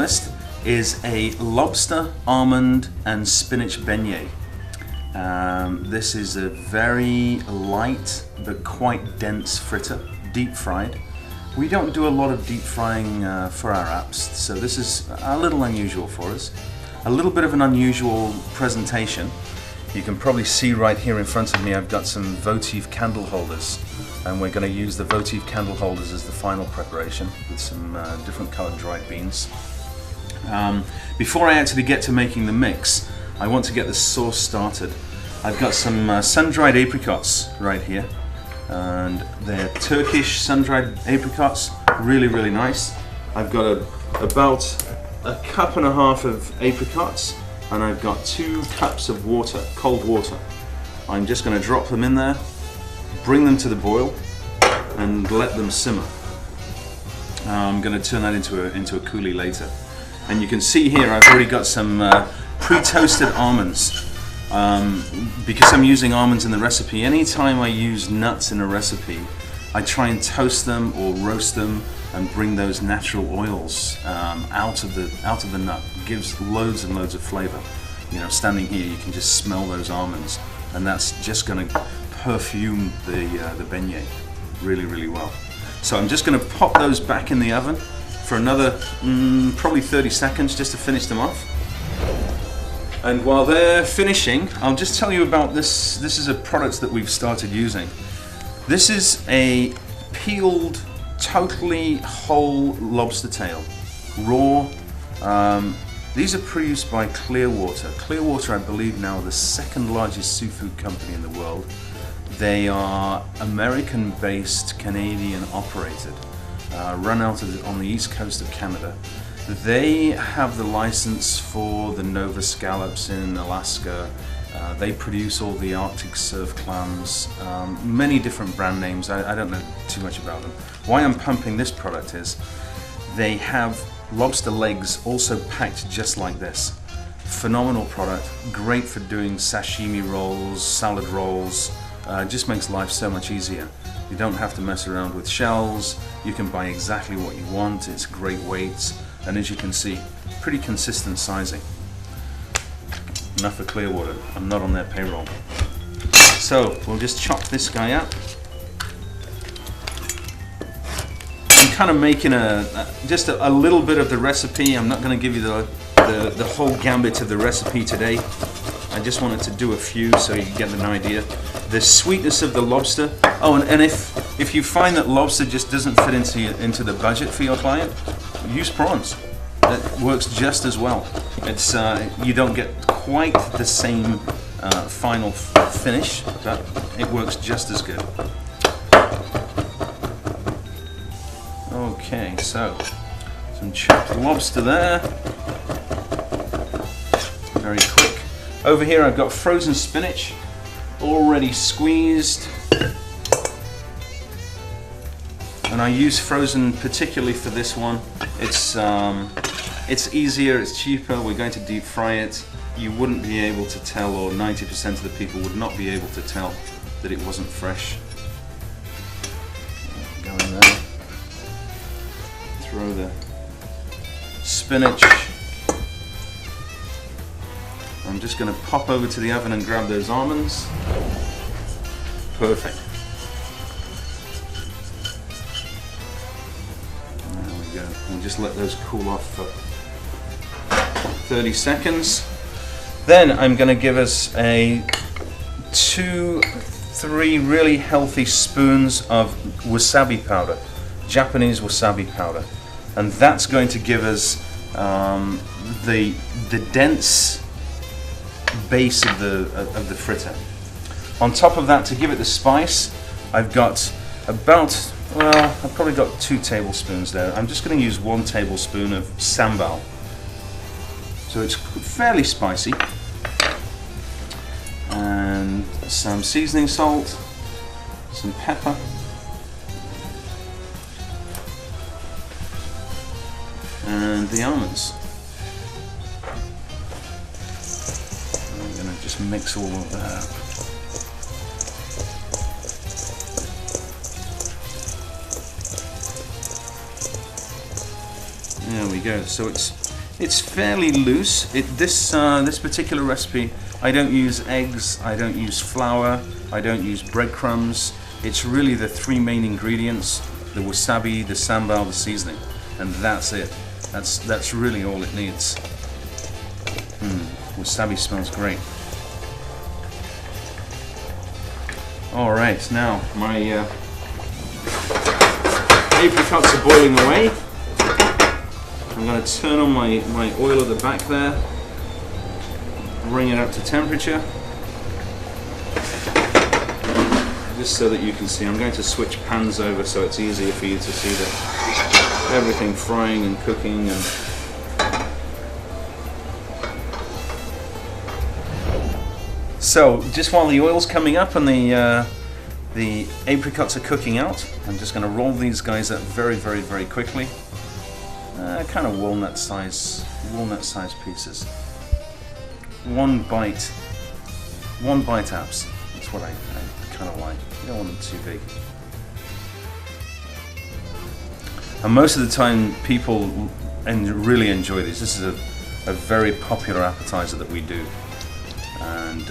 list is a Lobster Almond and Spinich Beignet. This is a very light but quite dense fritter, deep fried. We don't do a lot of deep frying for our apps, so this is a little unusual for us. A little bit of an unusual presentation. You can probably see right here in front of me I've got some votive candle holders, and we're going to use the votive candle holders as the final preparation with some different coloured dried beans. Before I actually get to making the mix, I want to get the sauce started. I've got some sun-dried apricots right here, and they're Turkish sun-dried apricots, really nice. I've got about a cup and a half of apricots, and I've got 2 cups of water, cold water. I'm just going to drop them in there, bring them to the boil, and let them simmer. I'm going to turn that into a coulis later. And you can see here I've already got some pre-toasted almonds. Because I'm using almonds in the recipe, anytime I use nuts in a recipe, I try and toast them or roast them and bring those natural oils out of the nut. It gives loads and loads of flavor. You know, standing here you can just smell those almonds, and that's just going to perfume the beignet really well. So I'm just going to pop those back in the oven for another probably 30 seconds just to finish them off. And while they're finishing, I'll just tell you about this. This is a product that we've started using. This is a peeled, totally whole lobster tail, raw. These are produced by Clearwater. Clearwater, I believe now, are the 2nd largest seafood company in the world. They are American-based, Canadian operated, run out on the east coast of Canada. They have the license for the Nova scallops in Alaska. They produce all the Arctic surf clams, many different brand names. I don't know too much about them. Why I'm pumping this product is they have lobster legs also packed just like this. Phenomenal product, great for doing sashimi rolls, salad rolls. Just makes life so much easier. You don't have to mess around with shells. You can buy exactly what you want. It's great weights. And as you can see, pretty consistent sizing. Enough for Clearwater. I'm not on their payroll. So we'll just chop this guy up. I'm kind of making just a little bit of the recipe. I'm not going to give you the whole gambit of the recipe today. I just wanted to do a few so you can get an idea. The sweetness of the lobster. Oh, and if you find that lobster just doesn't fit into the budget for your client, use prawns. It works just as well. It's you don't get quite the same final finish, but it works just as good. Okay, so some chopped lobster there. Very quick. Over here I've got frozen spinach, already squeezed. And I use frozen particularly for this one. It's easier, it's cheaper, we're going to deep fry it. You wouldn't be able to tell, or 90% of the people would not be able to tell that it wasn't fresh. Go in there. Throw the spinach. I'm just going to pop over to the oven and grab those almonds. Perfect. There we go. And just let those cool off for 30 seconds. Then I'm going to give us 2-3 really healthy spoons of wasabi powder, Japanese wasabi powder, and that's going to give us the dense base of the fritter. On top of that, to give it the spice, I've got about, well, I've probably got 2 tablespoons there. I'm just going to use 1 tablespoon of sambal. So it's fairly spicy. And some seasoning salt, some pepper, and the almonds. I'm going to just mix all of that. There we go. So it's It's fairly loose. This particular recipe, I don't use eggs, I don't use flour, I don't use breadcrumbs. It's really the three main ingredients: the wasabi, the sambal, the seasoning, and that's it. That's really all it needs. Wasabi smells great. All right, now my apricots are boiling away. I'm going to turn on my oil at the back there, bring it up to temperature, just so that you can see. I'm going to switch pans over so it's easier for you to see everything frying and cooking. And so just while the oil's coming up and the apricots are cooking out, I'm just going to roll these guys up very, very, very quickly. Kind of walnut size pieces. One bite apps. That's what I kind of like. You don't want them too big. And most of the time, people really enjoy these. This is a very popular appetizer that we do, and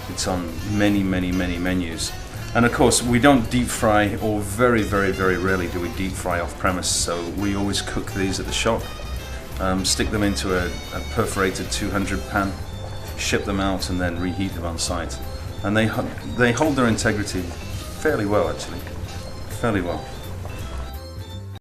it's on many, many, many menus. And of course, we don't deep fry, or very, very, very rarely do we deep fry off premise, so we always cook these at the shop, stick them into a perforated 200 pan, ship them out, and then reheat them on site. And they hold their integrity fairly well, actually. Fairly well.